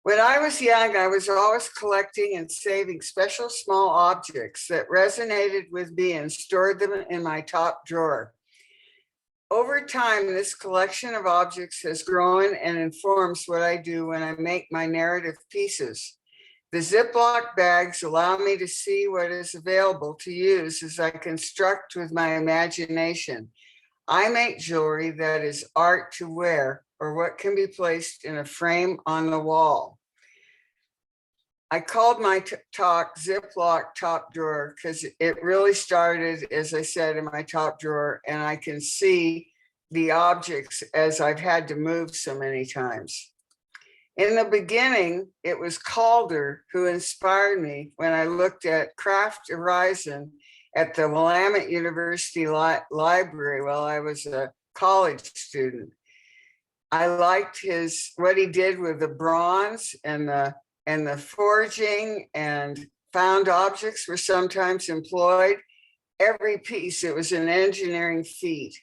When I was young, I was always collecting and saving special small objects that resonated with me and stored them in my top drawer. Over time, this collection of objects has grown and informs what I do when I make my narrative pieces. The Ziploc bags allow me to see what is available to use as I construct with my imagination. I make jewelry that is art to wear or what can be placed in a frame on the wall. I called my talk Ziploc top drawer because it really started, as I said, in my top drawer, and I can see the objects as I've had to move so many times. In the beginning, it was Calder who inspired me when I looked at Craft Horizon at the Willamette University Library while I was a college student. I liked what he did with the bronze and the forging, and found objects were sometimes employed. Every piece, it was an engineering feat.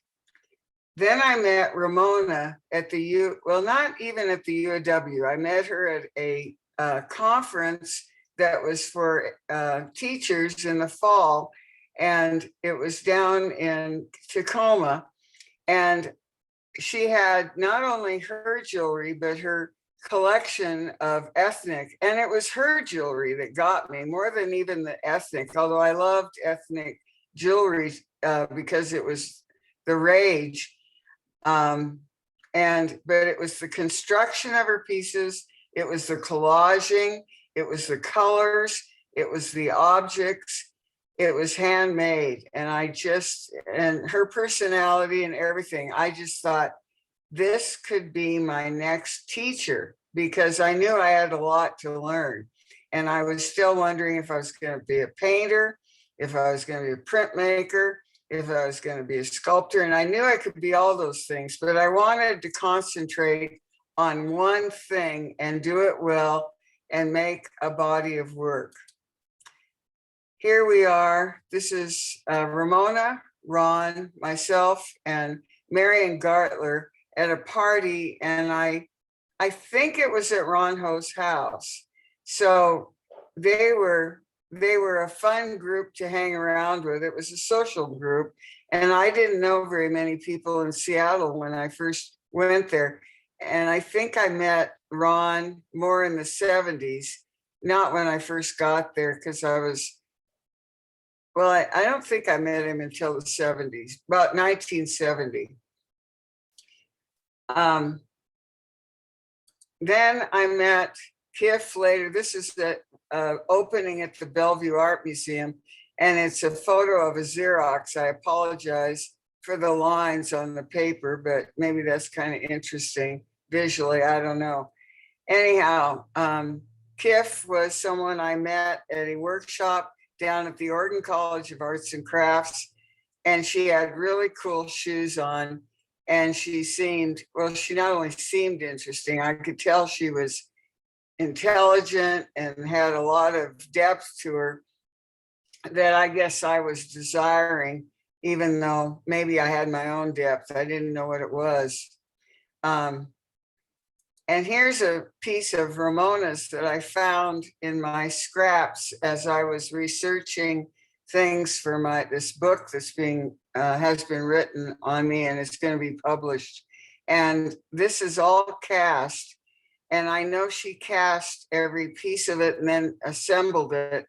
Then I met Ramona at not even at the UW. I met her at a conference that was for teachers in the fall, and it was down in Tacoma. And she had not only her jewelry, but her collection of ethnic, and it was her jewelry that got me more than even the ethnic, although I loved ethnic jewelry because it was the rage. But it was the construction of her pieces, it was the collaging, it was the colors, it was the objects, it was handmade. And her personality and everything, I just thought this could be my next teacher, because I knew I had a lot to learn. And I was still wondering if I was going to be a painter, if I was going to be a printmaker, if I was going to be a sculptor. And I knew I could be all those things, but I wanted to concentrate on one thing and do it well and make a body of work. Here we are. This is Ramona, Ron, myself, and Marion Gartler at a party. And I think it was at Ron Ho's house. So they were a fun group to hang around with. It was a social group. And I didn't know very many people in Seattle when I first went there. And I think I met Ron more in the 70s, not when I first got there, because I don't think I met him until the 70s, about 1970. Then I met Kiff later. This is the opening at the Bellevue Art Museum, and it's a photo of a Xerox. I apologize for the lines on the paper, but maybe that's kind of interesting visually. I don't know. Anyhow, Kiff was someone I met at a workshop down at the Oregon College of Arts and Crafts, and she had really cool shoes on. And she not only seemed interesting, I could tell she was intelligent and had a lot of depth to her that I guess I was desiring, even though maybe I had my own depth. I didn't know what it was. And here's a piece of Ramona's that I found in my scraps as I was researching things for this book that's has been written on me, and it's going to be published. And this is all cast. And I know she cast every piece of it and then assembled it,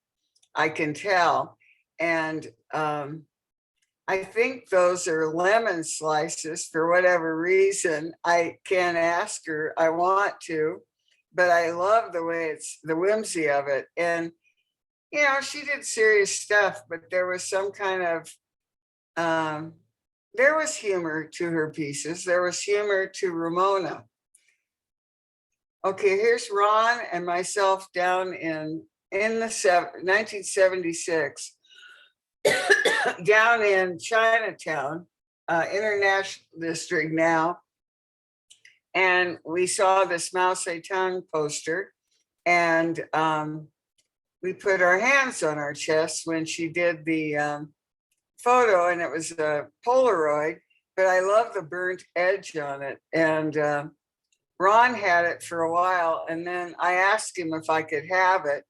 I can tell. And I think those are lemon slices for whatever reason. I can't ask her, I want to, but I love the way the whimsy of it. And, she did serious stuff, but there was some kind of, there was humor to her pieces. There was humor to Ramona. Okay, here's Ron and myself down in the 1976, down in Chinatown, International District now. And we saw this Mao Zedong poster, and we put our hands on our chests when she did the photo, and it was a Polaroid, but I love the burnt edge on it. And Ron had it for a while, and then I asked him if I could have it.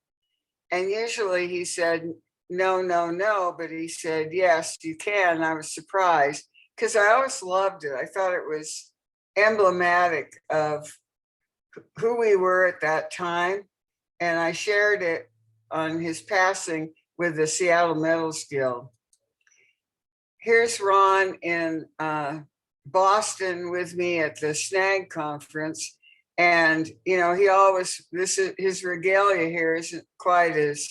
And usually he said, no, no, no. But he said, yes, you can. And I was surprised because I always loved it. I thought it was emblematic of who we were at that time. And I shared it on his passing with the Seattle Metals Guild. Here's Ron in Boston with me at the SNAG conference. And, he always, his regalia here isn't quite as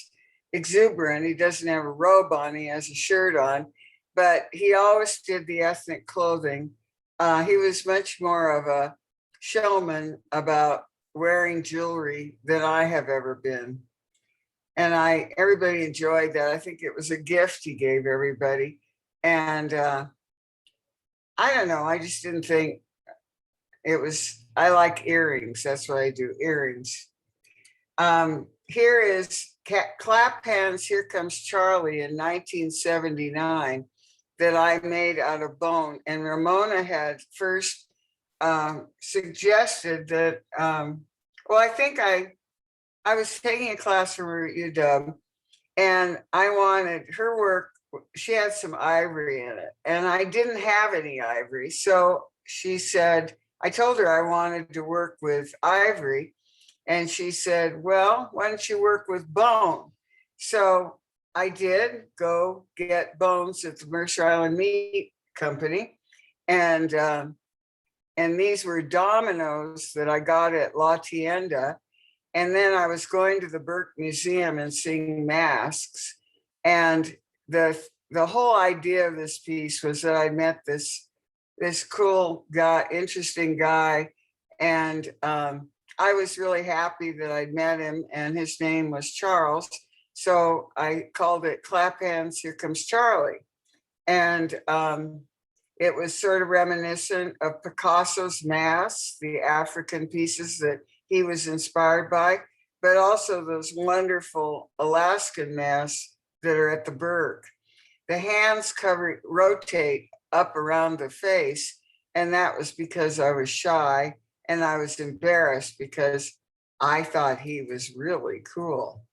exuberant. He doesn't have a robe on, he has a shirt on, but he always did the ethnic clothing. He was much more of a showman about wearing jewelry than I have ever been. And everybody enjoyed that. I think it was a gift he gave everybody. And I don't know, I just didn't think it was, I like earrings. That's what I do, earrings. Here is Clap Hands, Here Comes Charlie in 1979 that I made out of bone. And Ramona had first suggested that, I think I was taking a class from her at UW, and I wanted her work. She had some ivory in it, and I didn't have any ivory. So she said, I told her I wanted to work with ivory. And she said, well, why don't you work with bone? So I did go get bones at the Mercer Island Meat Company. And these were dominoes that I got at La Tienda. And then I was going to the Burke Museum and seeing masks. And the whole idea of this piece was that I met this cool guy, interesting guy. And I was really happy that I'd met him, and his name was Charles. So I called it Clap Hands, Here Comes Charlie. And it was sort of reminiscent of Picasso's masks, the African pieces that he was inspired by, but also those wonderful Alaskan masks that are at the Burke. The hands rotate up around the face, and that was because I was shy, and I was embarrassed because I thought he was really cool.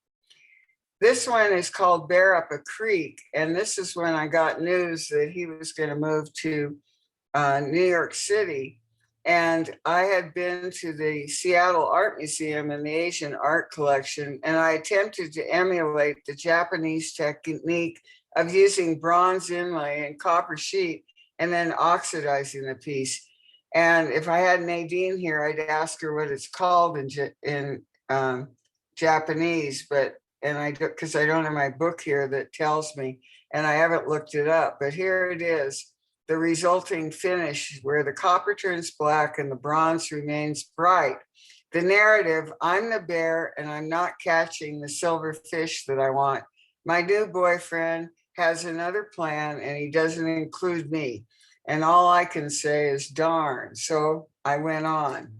This one is called Bear Up a Creek, and this is when I got news that he was going to move to New York City. And I had been to the Seattle Art Museum and the Asian art collection, and I attempted to emulate the Japanese technique of using bronze inlay and copper sheet and then oxidizing the piece. And if I had Nadine here, I'd ask her what it's called in Japanese, because I don't have my book here that tells me, and I haven't looked it up, but here it is. The resulting finish where the copper turns black and the bronze remains bright. The narrative, I'm the bear and I'm not catching the silver fish that I want. My new boyfriend has another plan and he doesn't include me. And all I can say is darn. So I went on.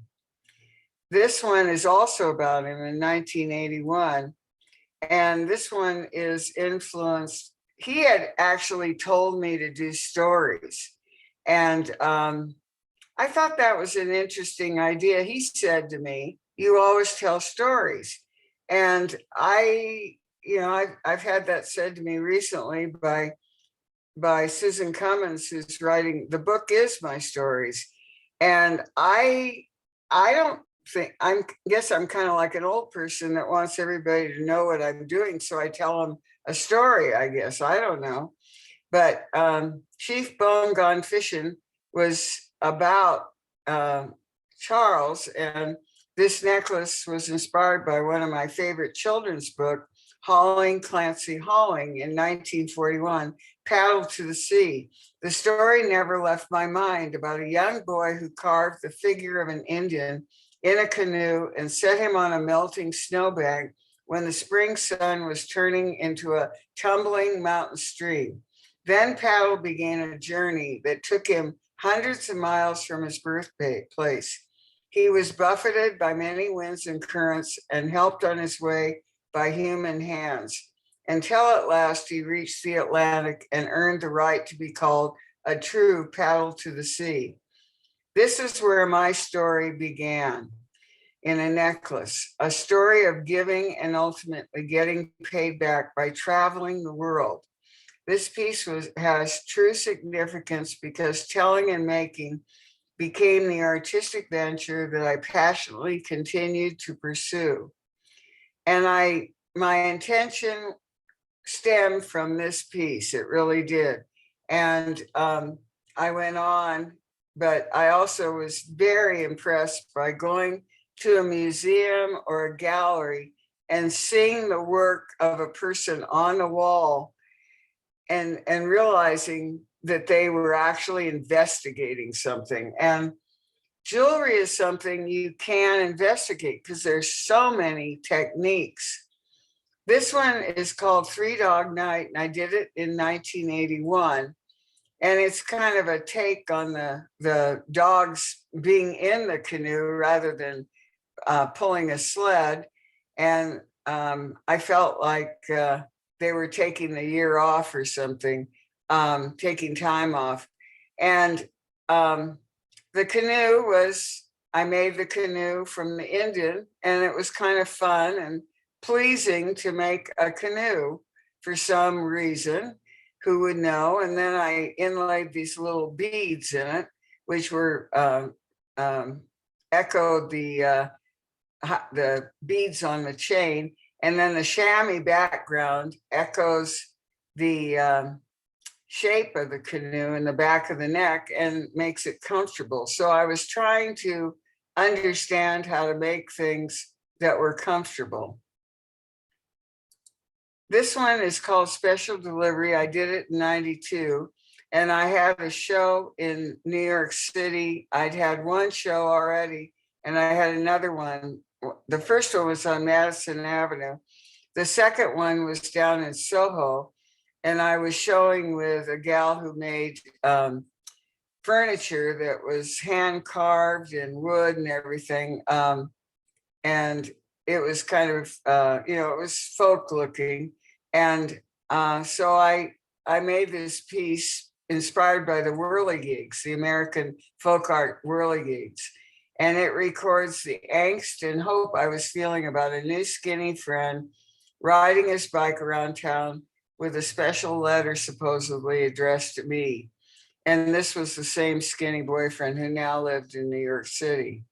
This one is also about him in 1981. And this one is influenced. He had actually told me to do stories. And I thought that was an interesting idea. He said to me, you always tell stories. And I've had that said to me recently by Susan Cummins, who's writing, the book is my stories. And I don't think, guess I'm kind of like an old person that wants everybody to know what I'm doing. So I tell them a story, I guess. I don't know. But Chief Bone Gone Fishing was about Charles. And this necklace was inspired by one of my favorite children's books, Clancy Hauling in 1941, Paddle to the Sea. The story never left my mind about a young boy who carved the figure of an Indian in a canoe and set him on a melting snowbank when the spring sun was turning into a tumbling mountain stream. Then Paddle began a journey that took him hundreds of miles from his birthplace. He was buffeted by many winds and currents and helped on his way by human hands, until at last he reached the Atlantic and earned the right to be called a true paddle to the sea. This is where my story began, in a necklace, a story of giving and ultimately getting paid back by traveling the world. This piece has true significance because telling and making became the artistic venture that I passionately continued to pursue. And my intention stemmed from this piece. It really did. And I went on, but I also was very impressed by going to a museum or a gallery and seeing the work of a person on the wall and realizing that they were actually investigating something. And jewelry is something you can investigate because there's so many techniques. This one is called Three Dog Night, and I did it in 1981. And it's kind of a take on the dogs being in the canoe rather than pulling a sled. And I felt like they were taking the year off or something, taking time off. And the canoe I made the canoe from the Indian, and it was kind of fun and pleasing to make a canoe for some reason. Who would know? And then I inlaid these little beads in it, which were echoed the beads on the chain. And then the chamois background echoes the shape of the canoe in the back of the neck and makes it comfortable. So I was trying to understand how to make things that were comfortable. This one is called Special Delivery. I did it in 92, and I had a show in New York City. I'd had one show already, and I had another one. The first one was on Madison Avenue. The second one was down in Soho, and I was showing with a gal who made furniture that was hand carved in wood and everything. And it was kind of, it was folk looking. And so I made this piece inspired by the whirligigs, the American folk art whirligigs. And it records the angst and hope I was feeling about a new skinny friend riding his bike around town with a special letter supposedly addressed to me. And this was the same skinny boyfriend who now lived in New York City.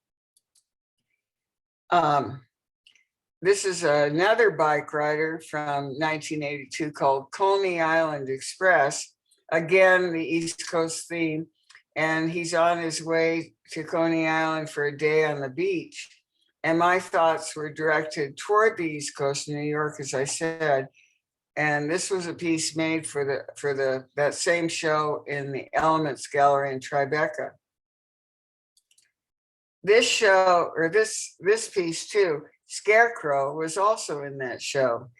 This is another bike rider from 1982 called Comey Island Express. Again, the East Coast theme. And he's on his way to Coney Island for a day on the beach. And my thoughts were directed toward the East Coast, New York, as I said. And this was a piece made for that same show in the Elements Gallery in Tribeca. This show, or this piece too, Scarecrow, was also in that show.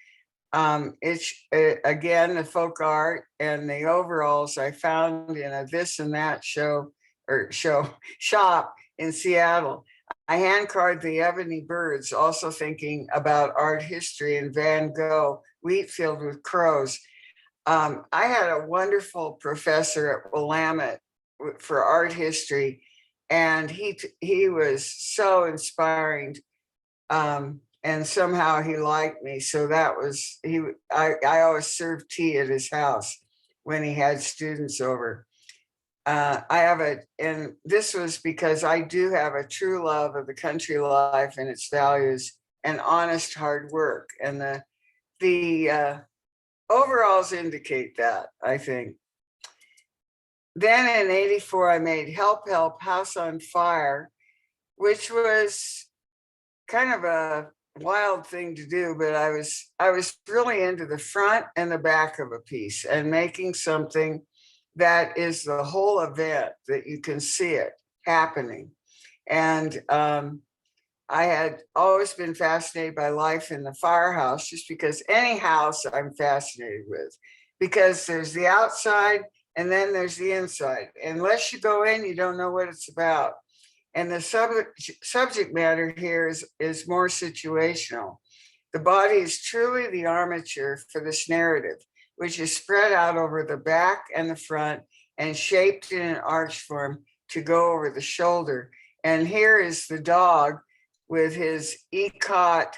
It's again the folk art and the overalls I found in a This and That shop in Seattle. I hand carved the ebony birds, also thinking about art history and Van Gogh, wheat field with crows. I had a wonderful professor at Willamette for art history, and he was so inspiring. And somehow he liked me. So that was, I always served tea at his house when he had students over. And this was because I do have a true love of the country life and its values and honest hard work. And the overalls indicate that, I think. Then in 84, I made Help, Help, House on Fire, which was kind of a wild thing to do, but I was really into the front and the back of a piece and making something that is the whole event, that you can see it happening. And I had always been fascinated by life in the firehouse, just because any house I'm fascinated with, because there's the outside and then there's the inside. Unless you go in, you don't know what it's about. And the subject matter here is more situational. The body is truly the armature for this narrative, which is spread out over the back and the front and shaped in an arch form to go over the shoulder. And here is the dog with his ikat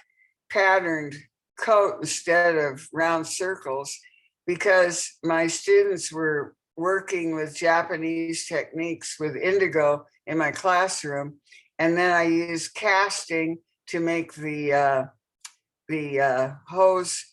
patterned coat instead of round circles, because my students were working with Japanese techniques with indigo in my classroom. And then I used casting to make the hose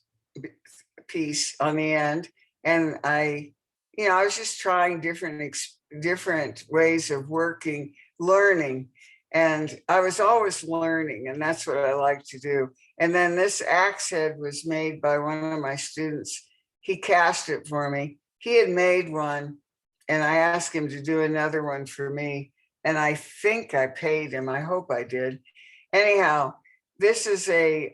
piece on the end. And I was just trying different ways of working, learning. And I was always learning, and that's what I like to do. And then this axe head was made by one of my students. He cast it for me. He had made one, and I asked him to do another one for me. And I think I paid him. I hope I did. Anyhow, this is a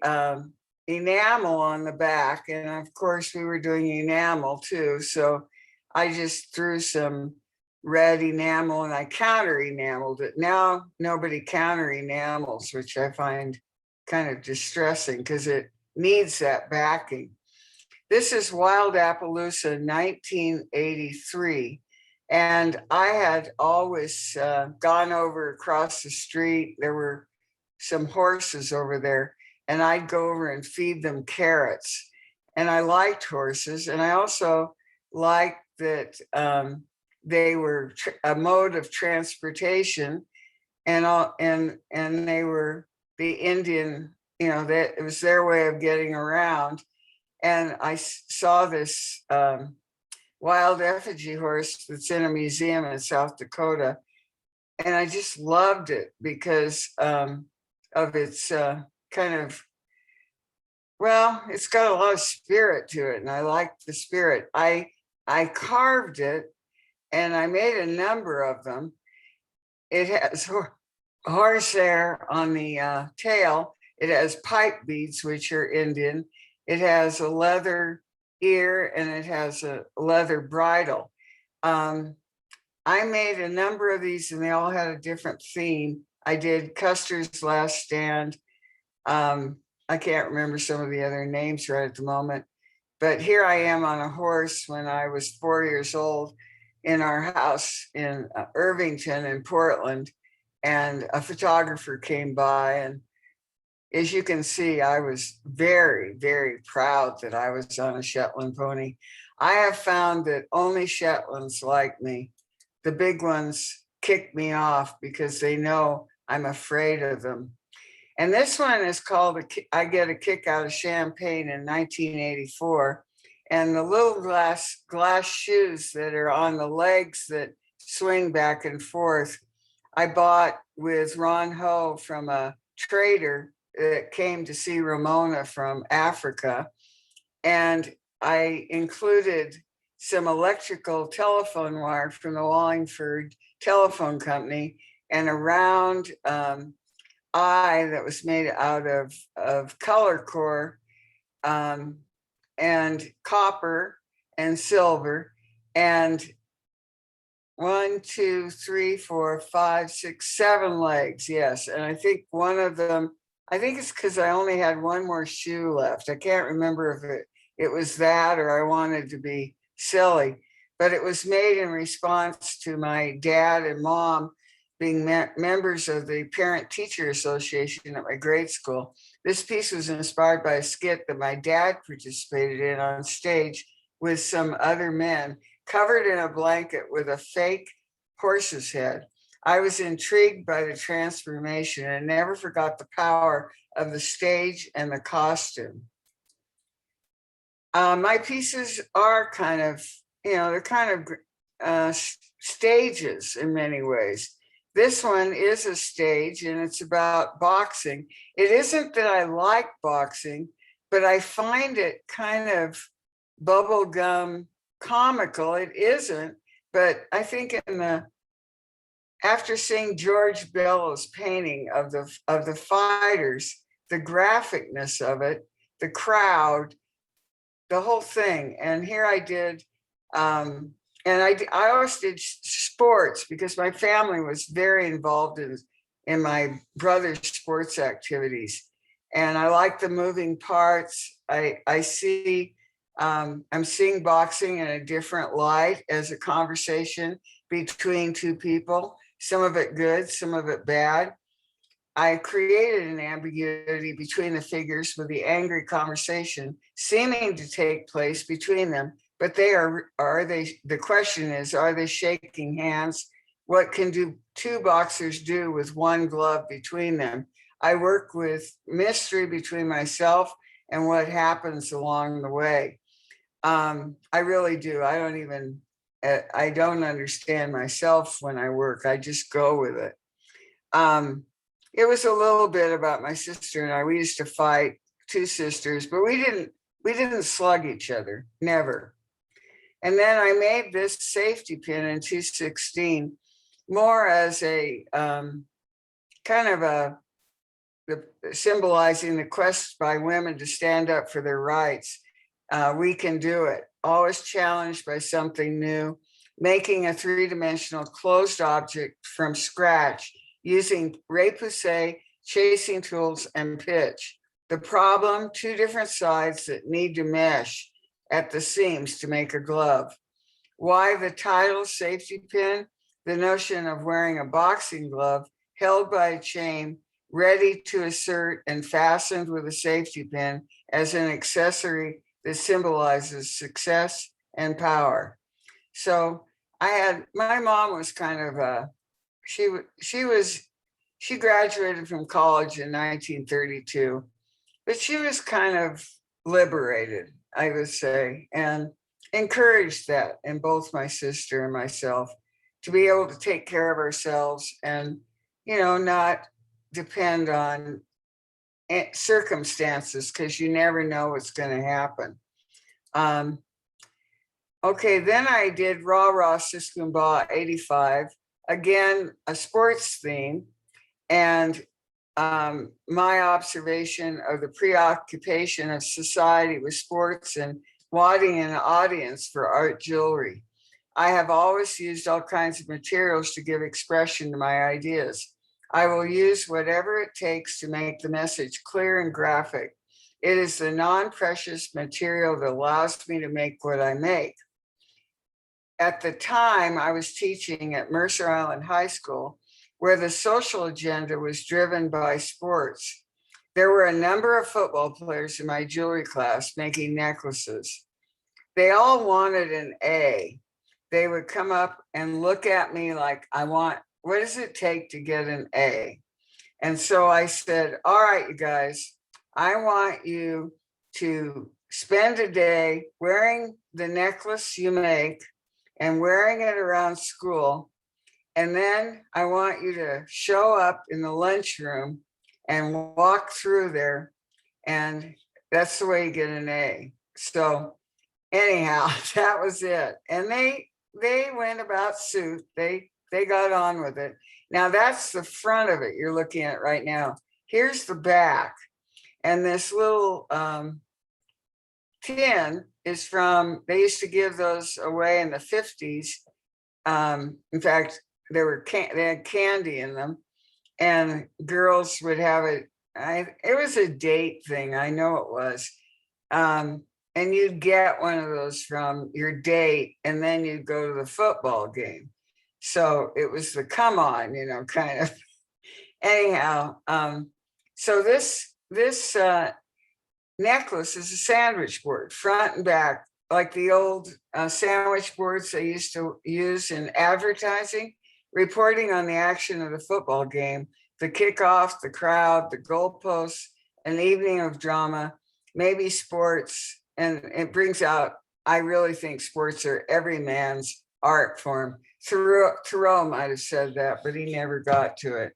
enamel on the back. And of course, we were doing enamel too. So I just threw some red enamel and I counter enameled it. Now nobody counter enamels, which I find kind of distressing because it needs that backing. This is Wild Appaloosa 1983. And I had always gone over across the street. There were some horses over there, and I'd go over and feed them carrots. And I liked horses. And I also liked that they were a mode of transportation, and they were the Indian, that it was their way of getting around. And I saw this wild effigy horse that's in a museum in South Dakota, and I just loved it because of its kind of, it's got a lot of spirit to it, and I like the spirit. I carved it, and I made a number of them. It has horsehair on the tail. It has pipe beads, which are Indian. It has a leather ear, and it has a leather bridle. I made a number of these, and they all had a different theme. I did Custer's Last Stand. I can't remember some of the other names right at the moment, but here I am on a horse when I was 4 years old in our house in Irvington in Portland, and a photographer came by, and as you can see, I was very, very proud that I was on a Shetland pony. I have found that only Shetlands like me. The big ones kick me off because they know I'm afraid of them. And this one is called I Get a Kick Out of Champagne in 1984. And the little glass shoes that are on the legs that swing back and forth, I bought with Ron Ho from a trader that came to see Ramona from Africa. And I included some electrical telephone wire from the Wallingford Telephone Company and a round eye that was made out of color core and copper and silver, and 1, 2, 3, 4, 5, 6, 7 legs. Yes. And I think one of them, I think it's because I only had one more shoe left. I can't remember if it was that or I wanted to be silly, but it was made in response to my dad and mom being members of the Parent Teacher Association at my grade school. This piece was inspired by a skit that my dad participated in on stage with some other men, covered in a blanket with a fake horse's head. I was intrigued by the transformation and never forgot the power of the stage and the costume. My pieces are kind of, they're kind of stages in many ways. This one is a stage, and it's about boxing. It isn't that I like boxing, but I find it kind of bubblegum comical. It isn't, but I think after seeing George Bellows' painting of the fighters, the graphicness of it, the crowd, the whole thing. And here I did, and I always did sports because my family was very involved in my brother's sports activities. And I like the moving parts. I'm seeing boxing in a different light as a conversation between two people. some of it good, some of it bad. I created an ambiguity between the figures with the angry conversation seeming to take place between them, but the question is, are they shaking hands? What can two boxers do with one glove between them? I work with mystery between myself and what happens along the way. I really do. I don't understand myself when I work. I just go with it. It was a little bit about my sister and I. We used to fight, two sisters, but we didn't slug each other, never. And then I made this safety pin in 2016 more as a kind of symbolizing the quest by women to stand up for their rights. We can do it. Always challenged by something new, making a three-dimensional closed object from scratch using repoussé, chasing tools, and pitch. The problem, two different sides that need to mesh at the seams to make a glove. Why the title safety pin? The notion of wearing a boxing glove held by a chain, ready to assert and fastened with a safety pin as an accessory that symbolizes success and power. So my mom was kind of she graduated from college in 1932, but she was kind of liberated, I would say, and encouraged that in both my sister and myself to be able to take care of ourselves and, not depend on circumstances because you never know what's going to happen. Okay, then I did Rah Rah Siskumba 85, again, a sports theme, and my observation of the preoccupation of society with sports and wanting an audience for art jewelry. I have always used all kinds of materials to give expression to my ideas. I will use whatever it takes to make the message clear and graphic. It is the non-precious material that allows me to make what I make. At the time, I was teaching at Mercer Island High School, where the social agenda was driven by sports. There were a number of football players in my jewelry class making necklaces. They all wanted an A. They would come up and look at me like, what does it take to get an A? And so I said, all right, you guys, I want you to spend a day wearing the necklace you make and wearing it around school. And then I want you to show up in the lunchroom and walk through there. And that's the way you get an A. So anyhow, that was it. And they went about suit. They got on with it. Now that's the front of it you're looking at right now. Here's the back. And this little tin is from, they used to give those away in the 50s. In fact, they had candy in them, and girls would have it. It was a date thing. I know it was. And you'd get one of those from your date, and then you'd go to the football game. So it was the come on, kind of. Anyhow, so this necklace is a sandwich board, front and back, like the old sandwich boards they used to use in advertising, reporting on the action of the football game, the kickoff, the crowd, the goalposts, an evening of drama, maybe sports. And it brings out, I really think sports are every man's art form. Thoreau might have said that, but he never got to it.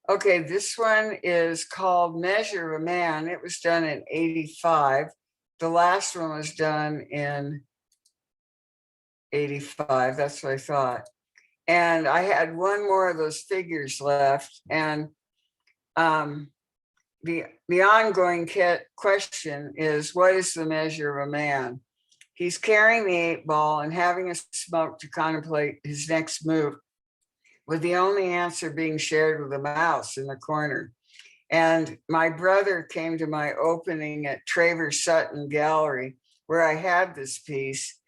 Okay, this one is called Measure of a Man. It was done in 85. The last one was done in 85. That's what I thought. And I had one more of those figures left. And the ongoing question is, what is the measure of a man? He's carrying the 8-ball and having a smoke to contemplate his next move, with the only answer being shared with a mouse in the corner. And my brother came to my opening at Travers Sutton Gallery, where I had this piece.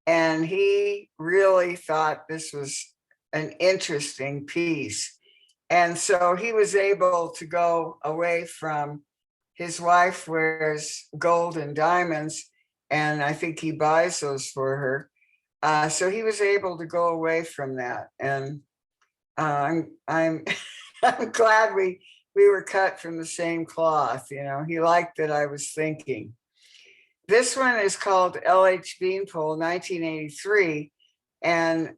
And he really thought this was an interesting piece. And so he was able to go away from his wife wears gold and diamonds, and I think he buys those for her. So he was able to go away from that, and I'm I'm glad we were cut from the same cloth. You know, he liked that I was thinking. This one is called LH Beanpole 1983, and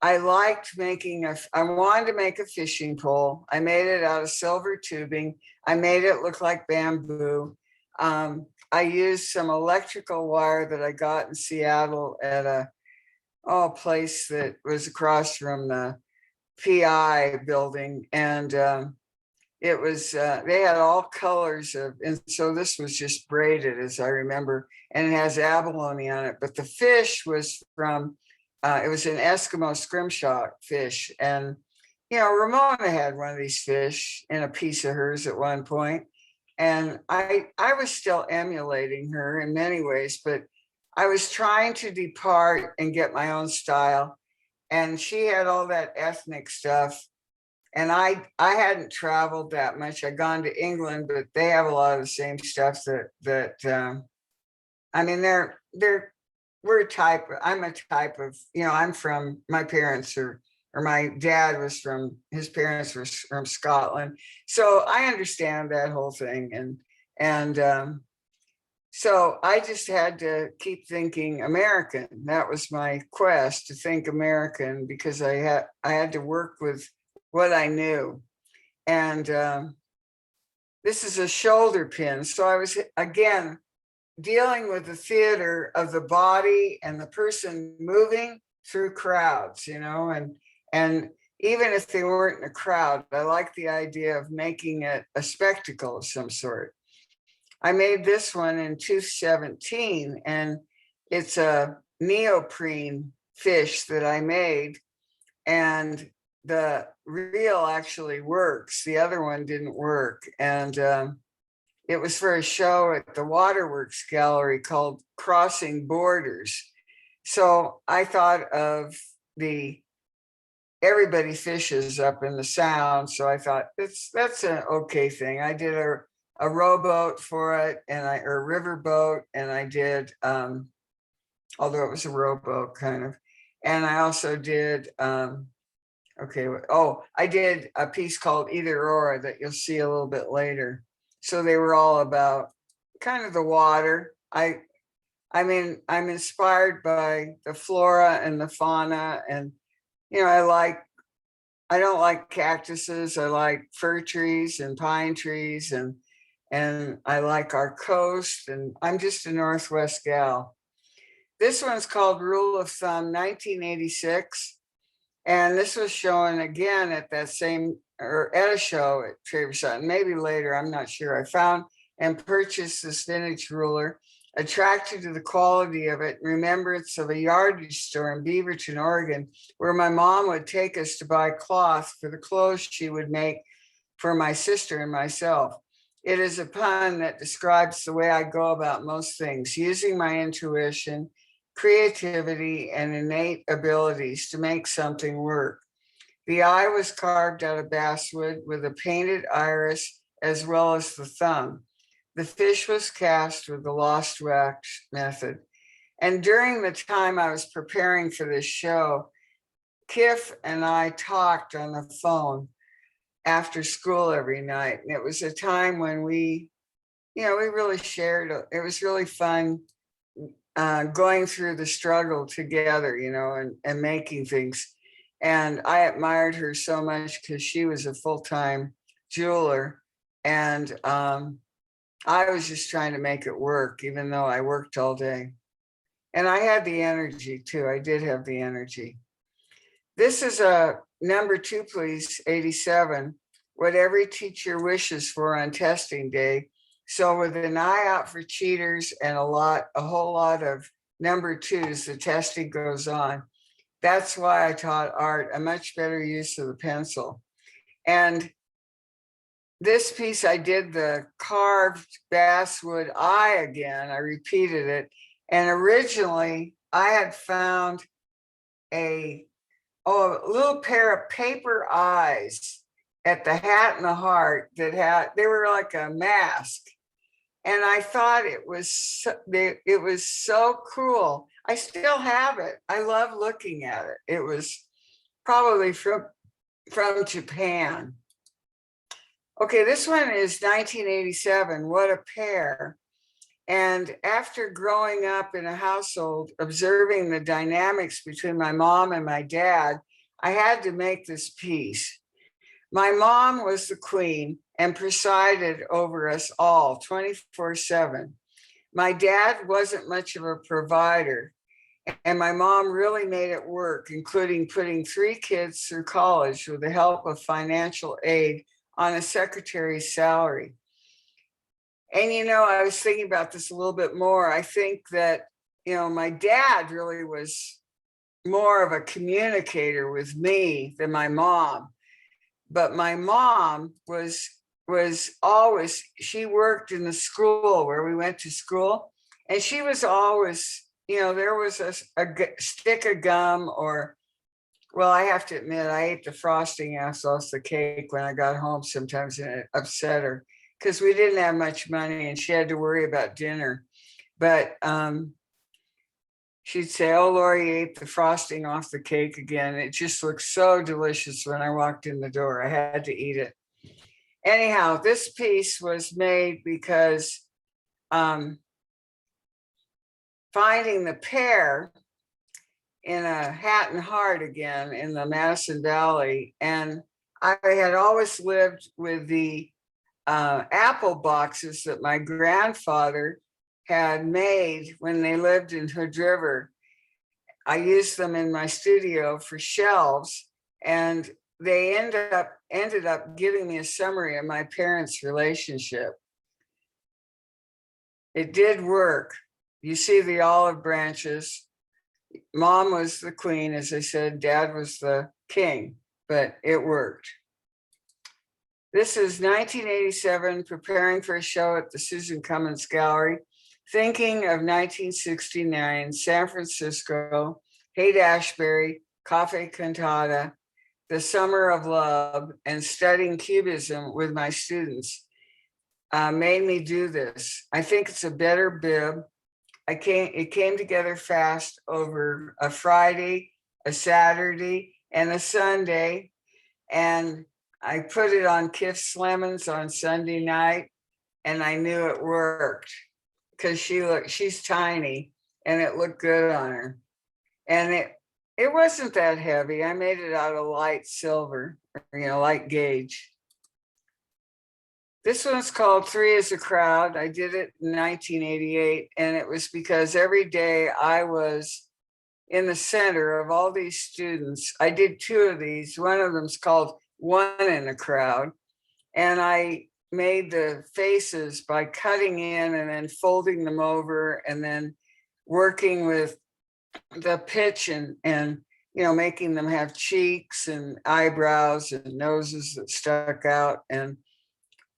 I liked making I wanted to make a fishing pole. I made it out of silver tubing. I made it look like bamboo. I used some electrical wire that I got in Seattle at a place that was across from the PI building. And it was, they had all colors of, and so this was just braided, as I remember, and it has abalone on it. But the fish was from, it was an Eskimo scrimshaw fish. And, you know, Ramona had one of these fish in a piece of hers at one point. And I was still emulating her in many ways, but I was trying to depart and get my own style. And she had all that ethnic stuff. And I hadn't traveled that much. I'd gone to England, but they have a lot of the same stuff that I mean, we're a type. I'm a type of, you know, I'm from, my parents are, or my dad was from, his parents were from Scotland, so I understand that whole thing. And so I just had to keep thinking American. That was my quest, to think American, because I had to work with what I knew. And this is a shoulder pin. So I was, again, dealing with the theater of the body and the person moving through crowds, you know, and even if they weren't in a crowd, I like the idea of making it a spectacle of some sort. I made this one in 2017, and it's a neoprene fish that I made, and the reel actually works. The other one didn't work. And it was for a show at the Waterworks Gallery called Crossing Borders. So I thought of everybody fishes up in the Sound. So I thought that's an okay thing. I did a rowboat for it, and or riverboat, and I did, although it was a rowboat kind of. And I also did, I did a piece called Either Or that you'll see a little bit later. So they were all about kind of the water. I mean, I'm inspired by the flora and the fauna, and, you know, I don't like cactuses. I like fir trees and pine trees, and I like our coast, and I'm just a Northwest gal. This one's called Rule of Thumb 1986. And this was shown again at that same, or at a show at Traverse Sutton, maybe later, I'm not sure. I found and purchased this vintage ruler, attracted to the quality of it, remembrance of a yardage store in Beaverton, Oregon, where my mom would take us to buy cloth for the clothes she would make for my sister and myself. It is a pun that describes the way I go about most things, using my intuition, creativity, and innate abilities to make something work. The eye was carved out of basswood with a painted iris as well as the thumb. The fish was cast with the lost wax method. And during the time I was preparing for this show, Kiff and I talked on the phone after school every night. And it was a time when we really shared. It was really fun going through the struggle together, you know, and making things. And I admired her so much because she was a full-time jeweler. And I was just trying to make it work, even though I worked all day. And I had the energy too. I did have the energy. This is a number 2, please, 87, what every teacher wishes for on testing day. So with an eye out for cheaters and a whole lot of number 2s, the testing goes on. That's why I taught art a much better use of the pencil. And this piece, I did the carved basswood eye again. I repeated it. And originally I had found a little pair of paper eyes at the Hat and the Heart they were like a mask. And I thought it was so cool. I still have it. I love looking at it. It was probably from Japan. Okay, this one is 1987. What a pair. And after growing up in a household, observing the dynamics between my mom and my dad, I had to make this piece. My mom was the queen and presided over us all 24/7. My dad wasn't much of a provider, and my mom really made it work, including putting 3 kids through college with the help of financial aid on a secretary's salary. And, I was thinking about this a little bit more. I think that, my dad really was more of a communicator with me than my mom. But my mom was always, she worked in the school where we went to school, and she was always, there was a stick of gum, or, well, I have to admit, I ate the frosting off the cake when I got home sometimes, and it upset her because we didn't have much money and she had to worry about dinner. But she'd say, "Oh, Laurie ate the frosting off the cake again. It just looked so delicious when I walked in the door. I had to eat it." Anyhow, this piece was made because finding the pair in a Hat and Heart again in the Madison Valley. And I had always lived with the apple boxes that my grandfather had made when they lived in Hood River. I used them in my studio for shelves, and they ended up giving me a summary of my parents' relationship. It did work. You see the olive branches. Mom was the queen, as I said, Dad was the king, but it worked. This is 1987, preparing for a show at the Susan Cummins Gallery, thinking of 1969, San Francisco, Haight-Ashbury, Cafe Cantata, the summer of love, and studying Cubism with my students made me do this. I think it's a better bib. It came together fast over a Friday, a Saturday, and a Sunday. And I put it on Kif's Lemons on Sunday night, and I knew it worked because she's tiny and it looked good on her. And it wasn't that heavy. I made it out of light silver, light gauge. This one's called Three is a Crowd. I did it in 1988, and it was because every day I was in the center of all these students. I did 2 of these. One of them's called One in a Crowd, and I made the faces by cutting in and then folding them over and then working with the pitch and making them have cheeks and eyebrows and noses that stuck out. And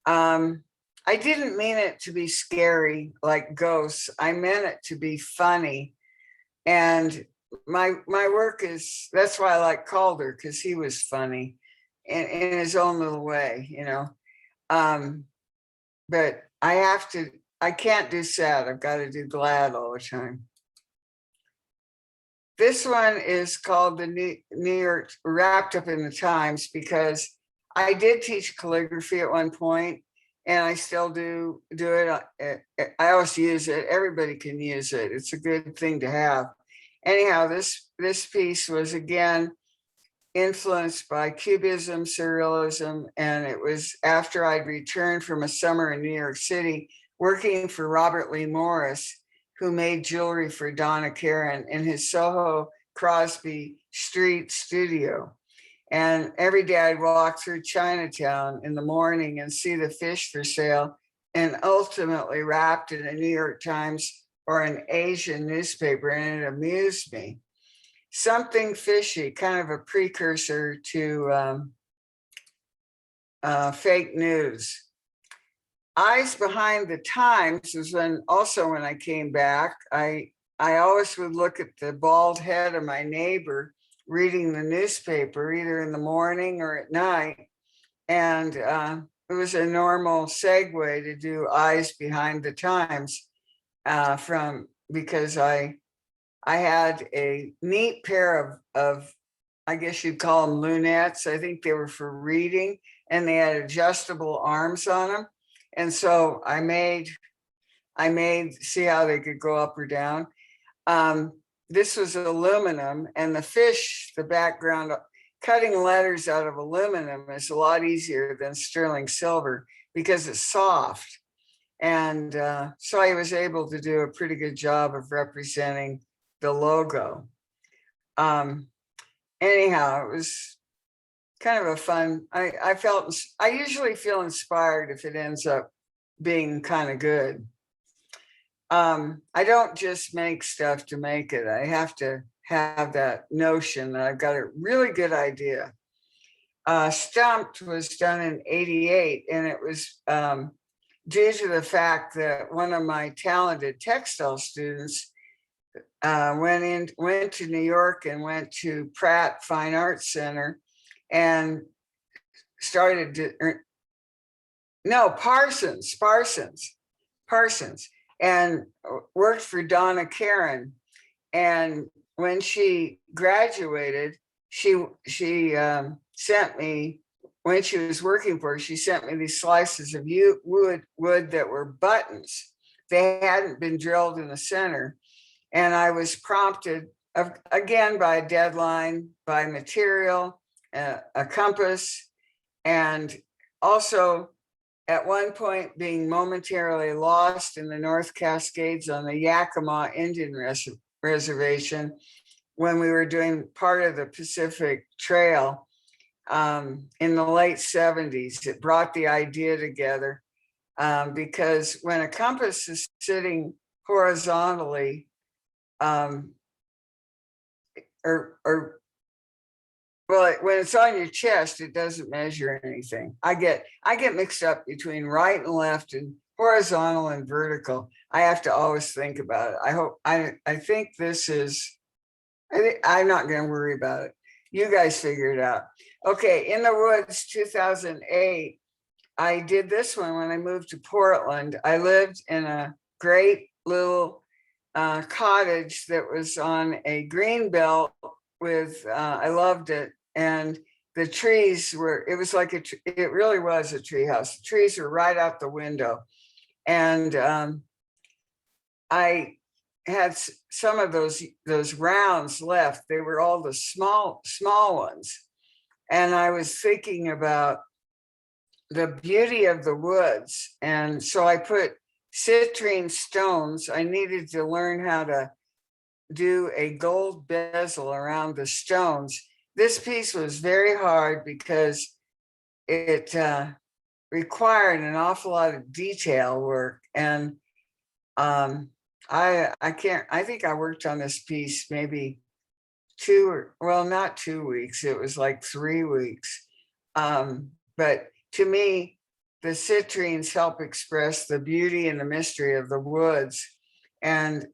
I didn't mean it to be scary like ghosts. I meant it to be funny. And my work that's why I like Calder, because he was funny in his own little way, but I can't do sad. I've got to do glad all the time. This one is called the New York, wrapped up in the Times, because I did teach calligraphy at one point, and I still do it. I always use it. Everybody can use it. It's a good thing to have. Anyhow, this piece was again influenced by Cubism, Surrealism, and it was after I'd returned from a summer in New York City working for Robert Lee Morris, who made jewelry for Donna Karan in his Soho Crosby Street studio. And every day I'd walk through Chinatown in the morning and see the fish for sale, and ultimately wrapped in a New York Times or an Asian newspaper, and it amused me. Something fishy, kind of a precursor to fake news. Eyes Behind the Times was when I came back. I I always would look at the bald head of my neighbor reading the newspaper, either in the morning or at night. And it was a normal segue to do Eyes Behind the Times because I had a neat pair of I guess you'd call them lunettes. I think they were for reading, and they had adjustable arms on them. And so I made see how they could go up or down. This was aluminum, and the fish, the background, cutting letters out of aluminum is a lot easier than sterling silver because it's soft. And so I was able to do a pretty good job of representing the logo. Anyhow, it was kind of a fun, I usually feel inspired if it ends up being kind of good. I don't just make stuff to make it. I have to have that notion that I've got a really good idea. Stumped was done in '88, and it was due to the fact that one of my talented textile students went to New York and went to Pratt Fine Arts Center and started to, Parsons, and worked for Donna Karen. And when she graduated, she sent me, when she was working for her, she sent me these slices of wood that were buttons. They hadn't been drilled in the center. And I was prompted, again, by a deadline, by material, a compass, and also at one point being momentarily lost in the North Cascades on the Yakima Indian Reservation when we were doing part of the Pacific Trail in the late 70s. It brought the idea together because when a compass is sitting horizontally, well, when it's on your chest, it doesn't measure anything. I get mixed up between right and left and horizontal and vertical. I have to always think about it. I think this is, I'm not going to worry about it. You guys figure it out. Okay, In the Woods, 2008. I did this one when I moved to Portland. I lived in a great little cottage that was on a green belt with, I loved it. And the trees were, it was like it really was a tree house. The trees were right out the window. And I had some of those rounds left. They were all the small ones. And I was thinking about the beauty of the woods. And so I put citrine stones. I needed to learn how to do a gold bezel around the stones. This piece was very hard because it required an awful lot of detail work. And I think I worked on this piece maybe not 2 weeks. It was like 3 weeks. But to me, the citrines help express the beauty and the mystery of the woods. And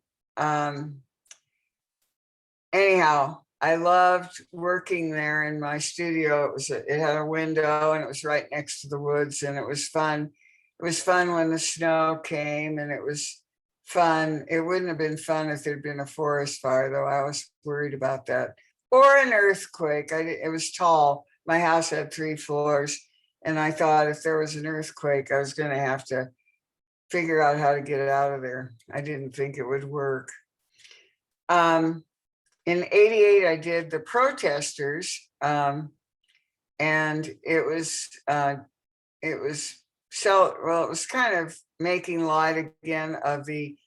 anyhow, I loved working there in my studio. It had a window and it was right next to the woods, and it was fun. It was fun when the snow came, and it was fun. It wouldn't have been fun if there'd been a forest fire, though. I was worried about that. Or an earthquake. It was tall. My house had 3 floors. And I thought if there was an earthquake, I was going to have to figure out how to get out of there. I didn't think it would work. In '88, I did The Protesters. And it was kind of making light again of the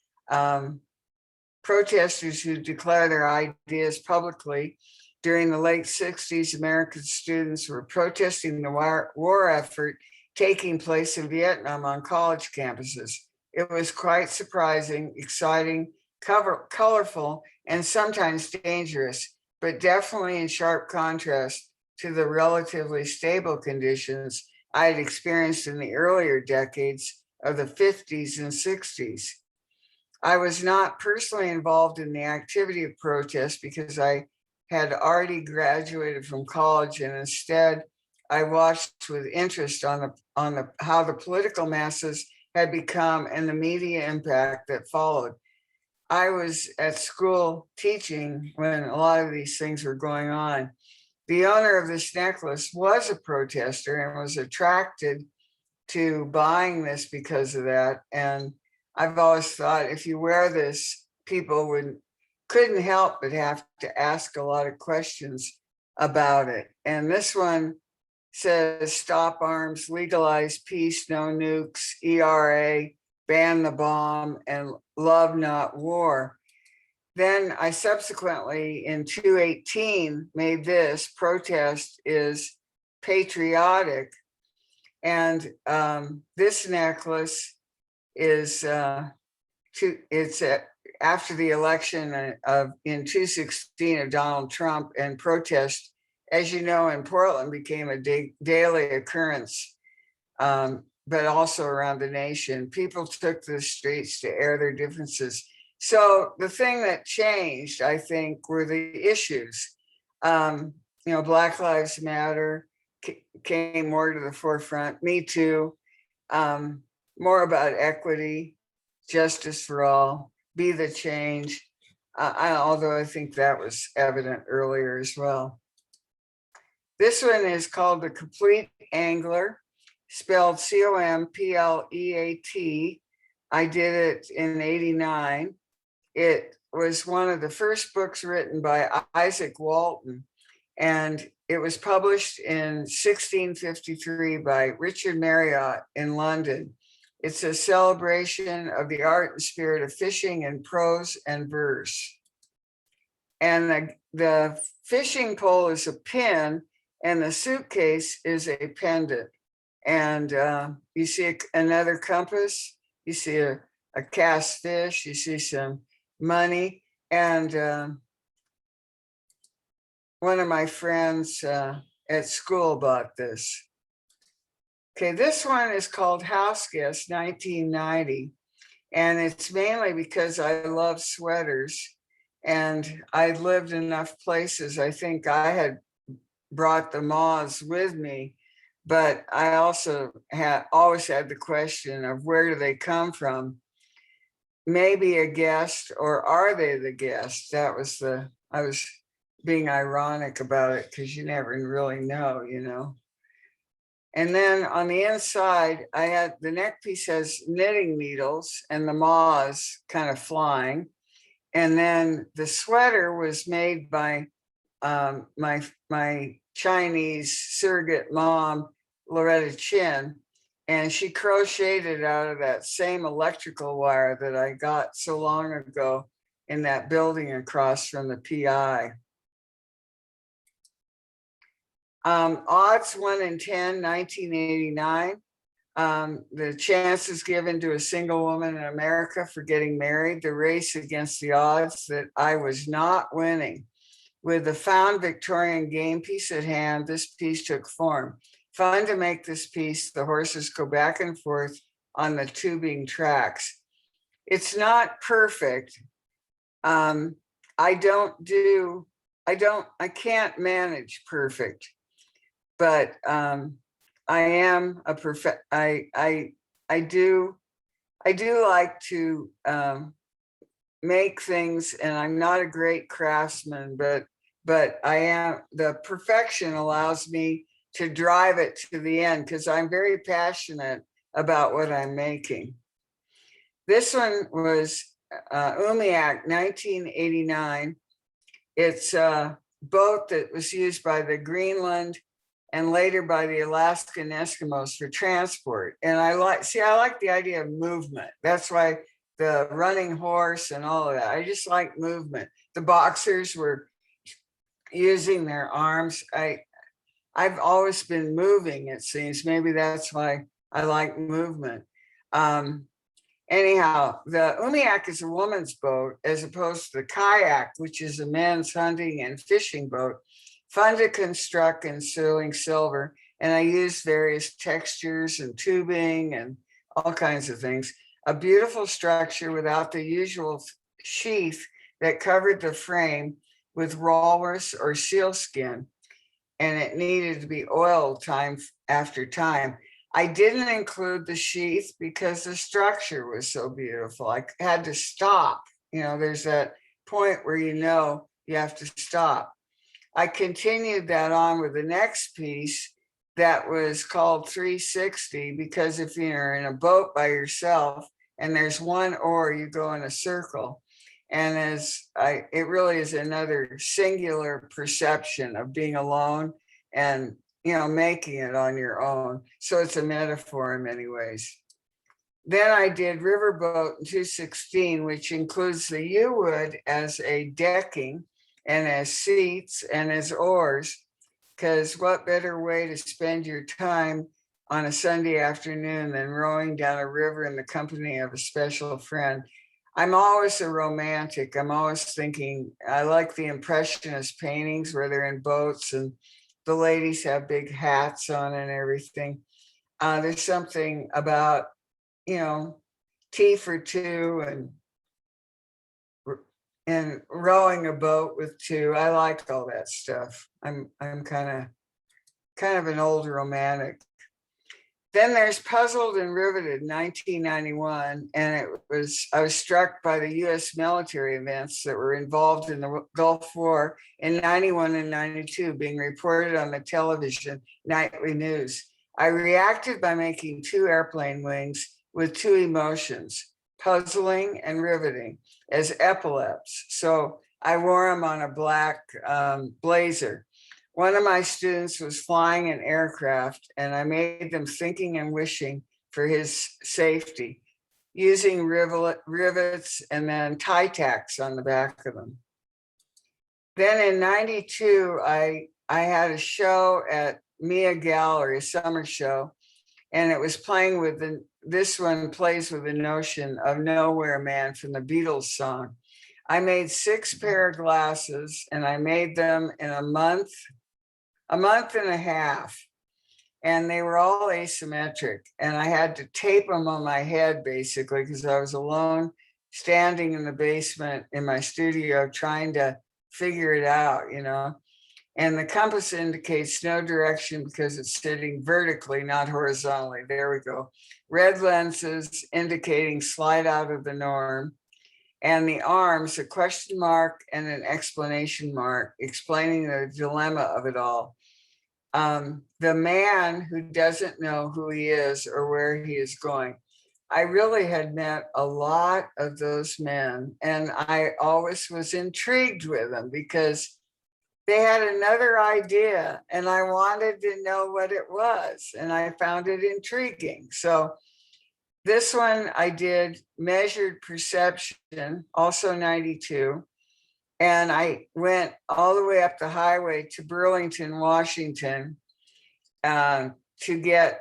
protesters who declare their ideas publicly. During the late 60s, American students were protesting the war effort taking place in Vietnam on college campuses. It was quite surprising, exciting, colorful, and sometimes dangerous, but definitely in sharp contrast to the relatively stable conditions I had experienced in the earlier decades of the 50s and 60s. I was not personally involved in the activity of protest because I had already graduated from college, and instead I watched with interest on the how the political masses had become and the media impact that followed. I was at school teaching when a lot of these things were going on. The owner of this necklace was a protester and was attracted to buying this because of that. And I've always thought if you wear this, people couldn't help but have to ask a lot of questions about it. And this one says stop arms, legalize peace, no nukes, ERA, ban the bomb, and love not war. Then I subsequently in 2018 made this protest is patriotic. And this necklace is after the election in 2016 of Donald Trump, and protest, as you know, in Portland became a daily occurrence, but also around the nation. People took to the streets to air their differences. So the thing that changed, I think, were the issues. Black Lives Matter came more to the forefront. Me Too, more about equity, justice for all, be the change. Although I think that was evident earlier as well. This one is called The Complete Angler, spelled Compleat. I did it in '89. It was one of the first books written by Isaac Walton, and it was published in 1653 by Richard Marriott in London. It's a celebration of the art and spirit of fishing in prose and verse. And the fishing pole is a pin, and the suitcase is a pendant. And you see another compass, you see a cast fish, you see some money, and one of my friends at school bought this. Okay, this one is called House Guest 1990, and it's mainly because I love sweaters, and I'd lived enough places. I think I had brought the moths with me, but I also always had the question of where do they come from? Maybe a guest, or are they the guest? I was being ironic about it because you never really know, And then on the inside, I had the neck piece has knitting needles and the moths kind of flying. And then the sweater was made by my Chinese surrogate mom, Loretta Chin, and she crocheted out of that same electrical wire that I got so long ago in that building across from the PI. Odds 1 in 10, 1989. The chances given to a single woman in America for getting married, the race against the odds that I was not winning. With the found Victorian game piece at hand, this piece took form. Fun to make this piece, the horses go back and forth on the tubing tracks. It's not perfect. I can't manage perfect, but I am a perfect. I do like to make things, and I'm not a great craftsman, but I am. The perfection allows me to drive it to the end because I'm very passionate about what I'm making. This one was Umiak, 1989. It's a boat that was used by the Greenland and later by the Alaskan Eskimos for transport. And I like the idea of movement. That's why the running horse and all of that. I just like movement. The boxers were using their arms. I've always been moving, it seems. Maybe that's why I like movement. Anyhow, the Umiak is a woman's boat as opposed to the kayak, which is a men's hunting and fishing boat. Fun to construct in sterling silver. And I used various textures and tubing and all kinds of things. a beautiful structure without the usual sheath that covered the frame with walrus or sealskin, and it needed to be oiled time after time. I didn't include the sheath because the structure was so beautiful. I had to stop. There's that point where you have to stop. I continued that on with the next piece that was called 360, because if you're in a boat by yourself and there's one oar, you go in a circle. And it really is another singular perception of being alone and, making it on your own. So it's a metaphor in many ways. Then I did Riverboat in 216, which includes the U-wood as a decking and as seats and as oars, because what better way to spend your time on a Sunday afternoon than rowing down a river in the company of a special friend. I'm always a romantic. I'm always thinking, I like the Impressionist paintings where they're in boats and the ladies have big hats on and everything. There's something about, tea for two and rowing a boat with two. I like all that stuff. I'm kind of an old romantic. Then there's Puzzled and Riveted, 1991, and I was struck by the U.S. military events that were involved in the Gulf War in 91 and 92 being reported on the television nightly news. I reacted by making two airplane wings with two emotions, puzzling and riveting, as epaulets. So I wore them on a black blazer. One of my students was flying an aircraft, and I made them thinking and wishing for his safety, using rivets and then tie tacks on the back of them. Then in 92, I had a show at Mia Gallery, a summer show, and it was playing with this one plays with the notion of Nowhere Man from the Beatles song. I made 6 pair of glasses, and I made them in a month and a half, and they were all asymmetric, and I had to tape them on my head basically because I was alone standing in the basement in my studio trying to figure it out, and the compass indicates no direction because it's sitting vertically, not horizontally. There we go. Red lenses indicating slide out of the norm, and the arms, a question mark and an explanation mark, explaining the dilemma of it all. The man who doesn't know who he is or where he is going. I really had met a lot of those men, and I always was intrigued with them because they had another idea and I wanted to know what it was, and I found it intriguing. So this one I did Measured Perception, also 92. And I went all the way up the highway to Burlington, Washington, to get,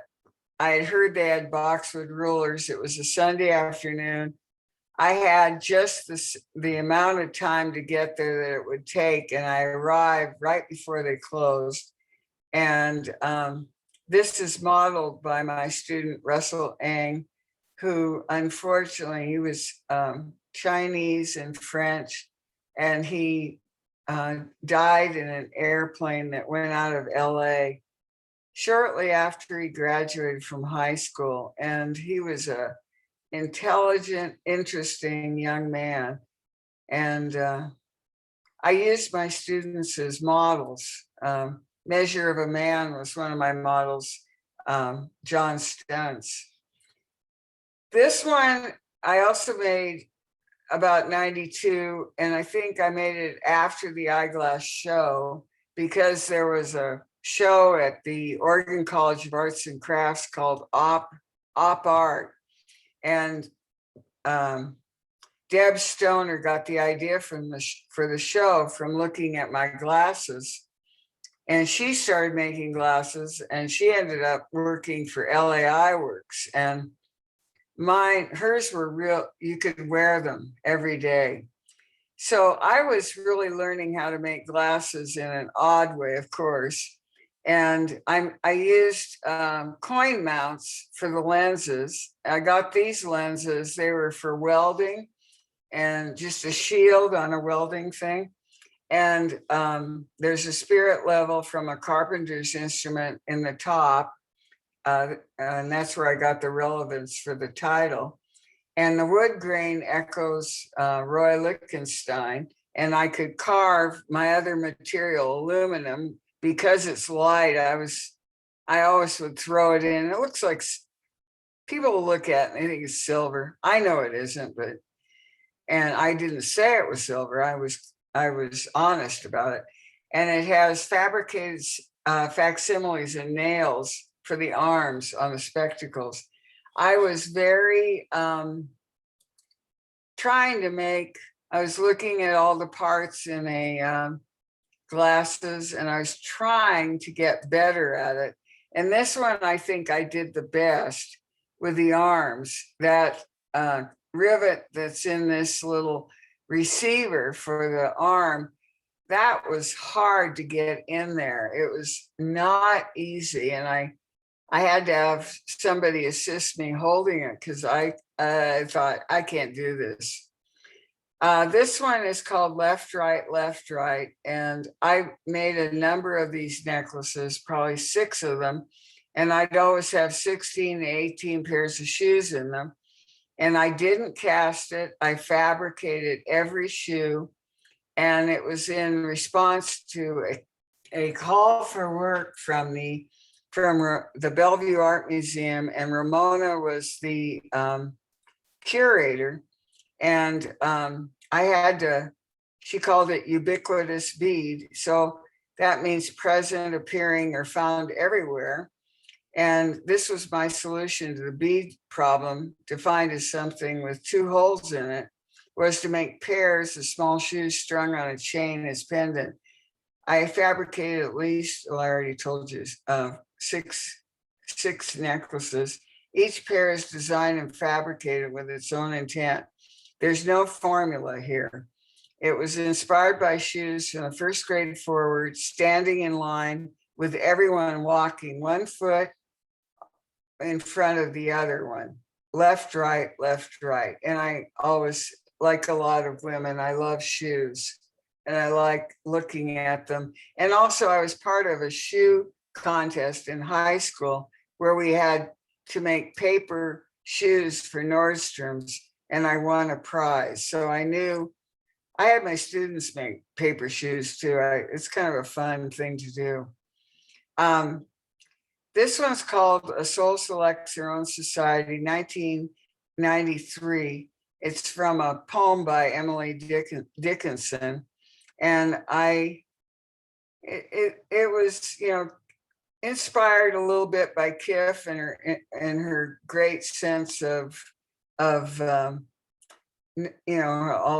I had heard they had boxwood rulers. It was a Sunday afternoon. I had just the amount of time to get there that it would take, and I arrived right before they closed. And this is modeled by my student, Russell Eng, who unfortunately, he was Chinese and French, and he died in an airplane that went out of LA shortly after he graduated from high school. And he was a intelligent, interesting young man. And I used my students as models. Measure of a Man was one of my models, John Stuntz. This one I also made about 92, and I think I made it after the Eyeglass show because there was a show at the Oregon College of Arts and Crafts called Op Art, and Deb Stoner got the idea for the show from looking at my glasses, and she started making glasses, and she ended up working for LAI Works, and hers were real, you could wear them every day. So I was really learning how to make glasses in an odd way, of course. And I used coin mounts for the lenses. I got these lenses. They were for welding and just a shield on a welding thing. And there's a spirit level from a carpenter's instrument in the top. And that's where I got the relevance for the title. And the wood grain echoes Roy Lichtenstein. And I could carve my other material, aluminum, because it's light. I always would throw it in. It looks like people will look at it and they think it's silver. I know it isn't, and I didn't say it was silver. I was honest about it. And it has fabricated facsimiles and nails for the arms on the spectacles. I was very I was looking at all the parts in a glasses, and I was trying to get better at it. And this one, I think I did the best with the arms. That rivet that's in this little receiver for the arm, that was hard to get in there. It was not easy. And I had to have somebody assist me holding it because I thought, I can't do this. This one is called Left, Right, Left, Right. And I made a number of these necklaces, probably 6 of them. And I'd always have 16 to 18 pairs of shoes in them. And I didn't cast it. I fabricated every shoe. And it was in response to a call for work from the Bellevue Art Museum. And Ramona was the curator. And she called it Ubiquitous Bead. So that means present, appearing, or found everywhere. And this was my solution to the bead problem, defined as something with 2 holes in it, was to make pairs of small shoes strung on a chain as pendant. I fabricated at least, well, I already told you, 6 necklaces. Each pair is designed and fabricated with its own intent. There's no formula here. It was inspired by shoes from the 1st grade forward, standing in line with everyone walking 1 foot in front of the other one. Left, right, left, right. And I always, like a lot of women, I love shoes and I like looking at them. And also I was part of a shoe contest in high school where we had to make paper shoes for Nordstrom's, and I won a prize. So I knew I had my students make paper shoes too. It's kind of a fun thing to do. This one's called A Soul Selects Her Own Society, 1993. It's from a poem by Emily Dickinson. And it was, inspired a little bit by Kiff and her great sense of all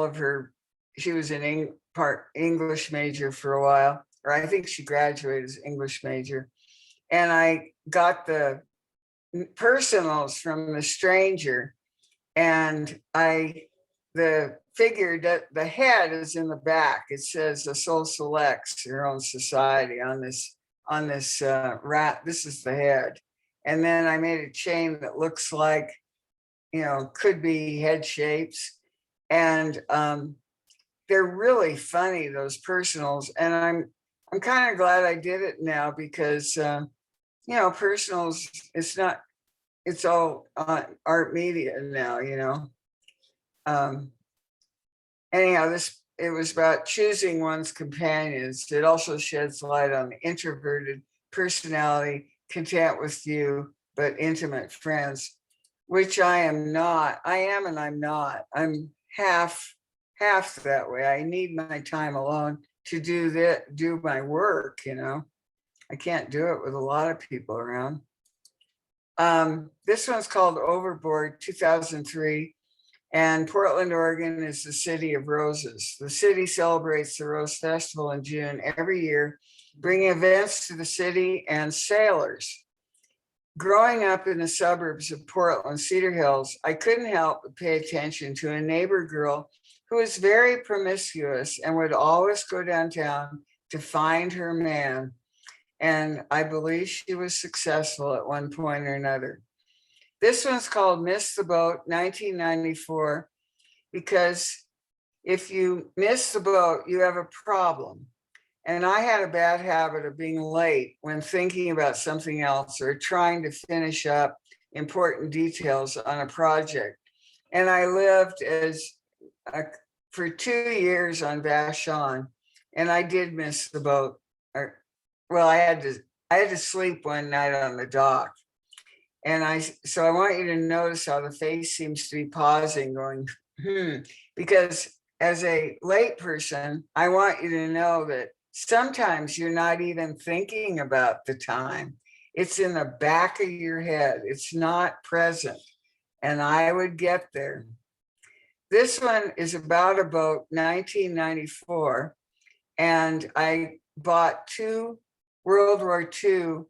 of her. She was an part English major for a while, or I think she graduated as English major. And I got the personals from The Stranger, and the figure that the head is in the back. It says A Soul Selects Her Own Society on this rat. This is the head. And then I made a chain that looks like, could be head shapes. And they're really funny, those personals. And I'm kind of glad I did it now because, personals, it's all art media now, anyhow, it was about choosing one's companions. It also sheds light on the introverted personality, content with few, but intimate friends, which I am not. I am and I'm not. I'm half that way. I need my time alone to do my work, I can't do it with a lot of people around. This one's called Overboard, 2003. And Portland, Oregon is the city of roses. The city celebrates the Rose Festival in June every year, bringing events to the city and sailors. Growing up in the suburbs of Portland, Cedar Hills, I couldn't help but pay attention to a neighbor girl who was very promiscuous and would always go downtown to find her man. and I believe she was successful at one point or another. This one's called Miss the Boat, 1994, because if you miss the boat, you have a problem. And I had a bad habit of being late when thinking about something else or trying to finish up important details on a project. And I lived for 2 years on Vashon, and I did miss the boat. Well, I had to sleep one night on the dock. And so I want you to notice how the face seems to be pausing, going, because as a late person, I want you to know that sometimes you're not even thinking about the time. It's in the back of your head. It's not present. And I would get there. This one is about a boat, 1994. And I bought 2 World War II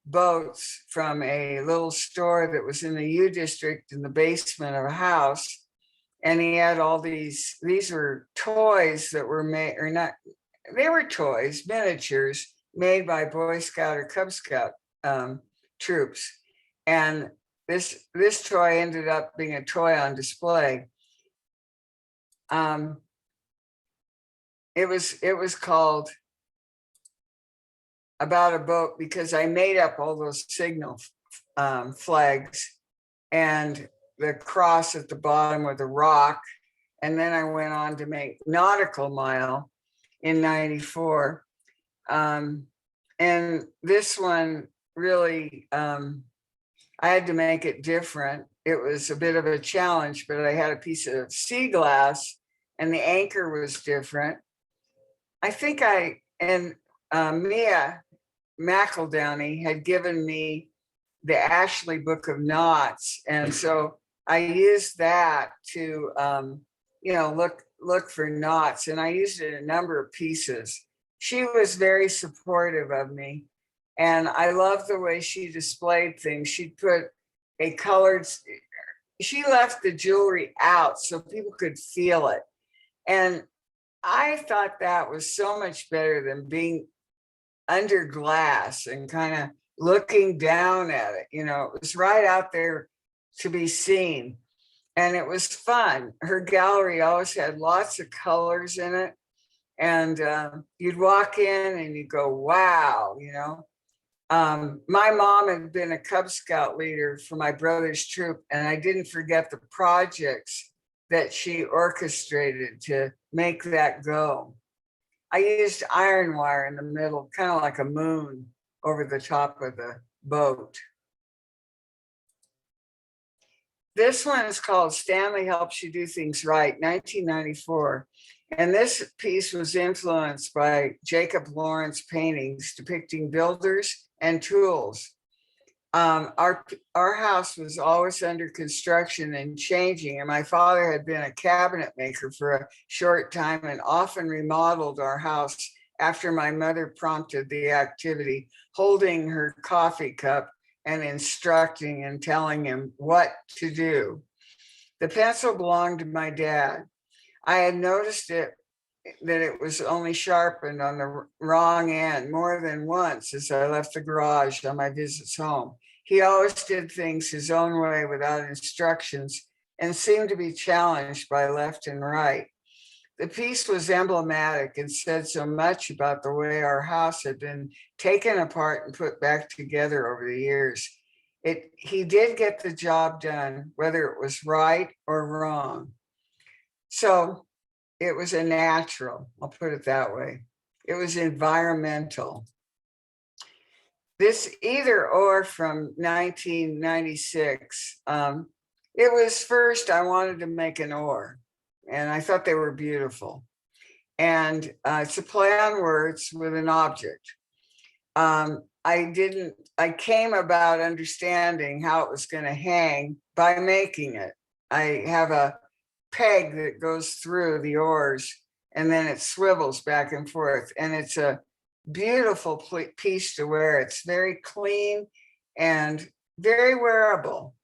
boats from a little store that was in the U District in the basement of a house. And he had all these were toys that were made, or not, they were toys, miniatures made by Boy Scout or Cub Scout troops. And this toy ended up being a toy on display. It was called About a Boat because I made up all those signal flags and the cross at the bottom with a rock. And then I went on to make Nautical Mile in 94. And this one really, I had to make it different. It was a bit of a challenge, but I had a piece of sea glass and the anchor was different. I think Mia McEldowney had given me the Ashley Book of Knots. And so I used that to, look for knots. And I used it in a number of pieces. She was very supportive of me. And I love the way she displayed things. She'd put she left the jewelry out so people could feel it. And I thought that was so much better than being under glass and kind of looking down at it. It was right out there to be seen. And it was fun. Her gallery always had lots of colors in it. And you'd walk in and you'd go, wow, My mom had been a Cub Scout leader for my brother's troop, and I didn't forget the projects that she orchestrated to make that go. I used iron wire in the middle, kind of like a moon over the top of the boat. This one is called Stanley Helps You Do Things Right, 1994. And this piece was influenced by Jacob Lawrence paintings depicting builders and tools. Our house was always under construction and changing, and my father had been a cabinet maker for a short time and often remodeled our house after my mother prompted the activity, holding her coffee cup and instructing and telling him what to do. The pencil belonged to my dad. I had noticed that it was only sharpened on the wrong end more than once as I left the garage on my visits home. He always did things his own way without instructions and seemed to be challenged by left and right. The piece was emblematic and said so much about the way our house had been taken apart and put back together over the years. He did get the job done, whether it was right or wrong. So it was a natural, I'll put it that way. It was environmental. This either or from 1996, it was first, I wanted to make an oar, and I thought they were beautiful. And it's a play on words with an object. I came about understanding how it was going to hang by making it. I have a peg that goes through the oars and then it swivels back and forth. And it's a beautiful piece to wear. It's very clean and very wearable.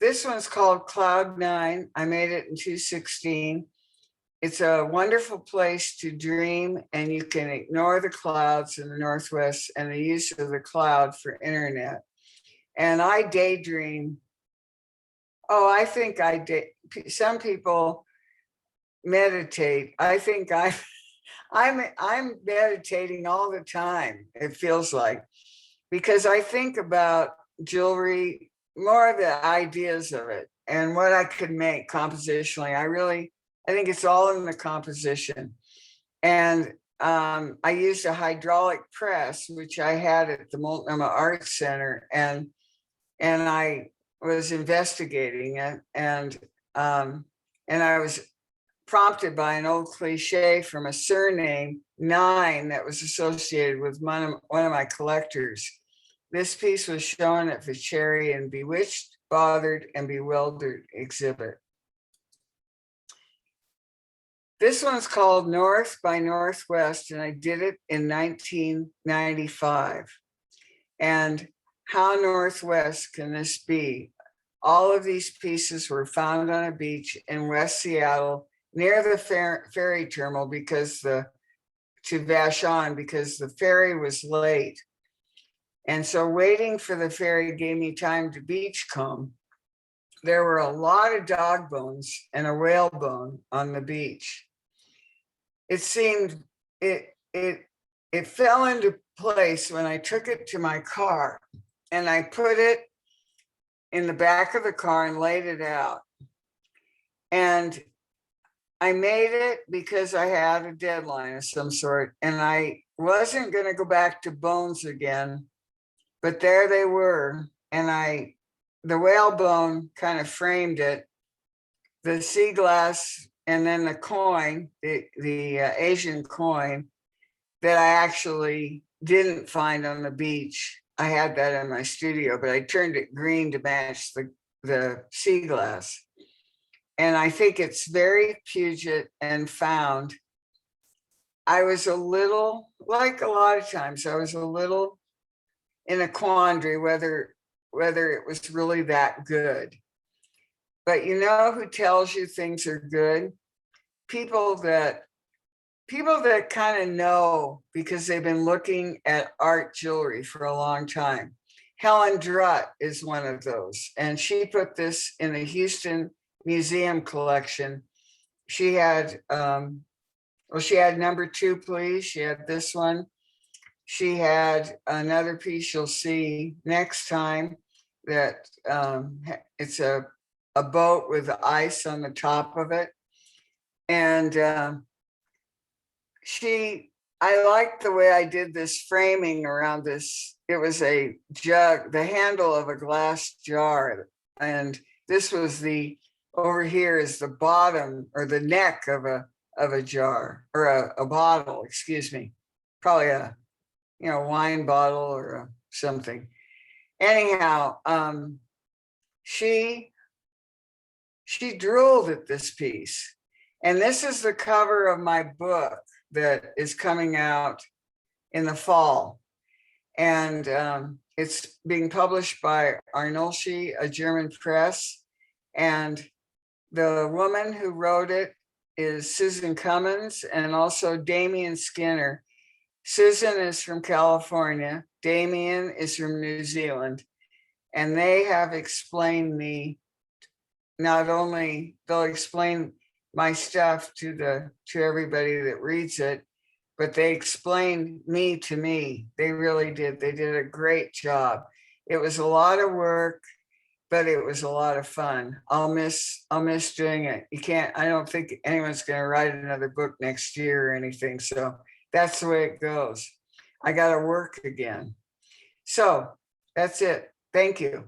This one's called Cloud 9. I made it in 216. it's a wonderful place to dream, and you can ignore the clouds in the Northwest and the use of the cloud for internet. And I daydream. Oh, I think some people meditate. I think I'm meditating all the time, it feels like, because I think about jewelry, more of the ideas of it and what I could make compositionally. I think it's all in the composition. And I used a hydraulic press, which I had at the Multnomah Arts Center, and I was investigating it, and I was prompted by an old cliche from a surname, Nine, that was associated with one of my collectors. This piece was shown at the Cherry and Bewitched, Bothered, and Bewildered exhibit. This one's called North by Northwest, and I did it in 1995. And how Northwest can this be? All of these pieces were found on a beach in West Seattle near the ferry terminal to Vashon, because the ferry was late. And so waiting for the ferry gave me time to beachcomb. There were a lot of dog bones and a whale bone on the beach. It seemed it fell into place when I took it to my car, and I put it in the back of the car and laid it out. And I made it because I had a deadline of some sort, and I wasn't going to go back to bones again, but there they were. And the whale bone kind of framed it, the sea glass, and then the coin, the Asian coin that I actually didn't find on the beach. I had that in my studio, but I turned it green to match the sea glass. And I think it's very Puget and found. I was a little, like a lot of times, I was a little in a quandary whether it was really that good. But you know who tells you things are good? People that kind of know, because they've been looking at art jewelry for a long time. Helen Drutt is one of those, and she put this in the Houston Museum collection. She had, she had number 2, please. She had this one. She had another piece you'll see next time that it's a boat with ice on the top of it. And I liked the way I did this framing around this. It was a jug, the handle of a glass jar. And this was over here is the bottom or the neck of a jar, or a bottle, excuse me. Probably a, wine bottle or something. Anyhow, she drooled at this piece. And this is the cover of my book that is coming out in the fall. And it's being published by Arnolschi, a German press. And the woman who wrote it is Susan Cummins, and also Damien Skinner. Susan is from California. Damien is from New Zealand. And they have explained me, not only they'll explain my stuff to everybody that reads it, but they explained me to me. They really did. They did a great job. It was a lot of work, but it was a lot of fun. I'll miss doing it. I don't think anyone's going to write another book next year or anything. So that's the way it goes. I got to work again. So that's it. Thank you.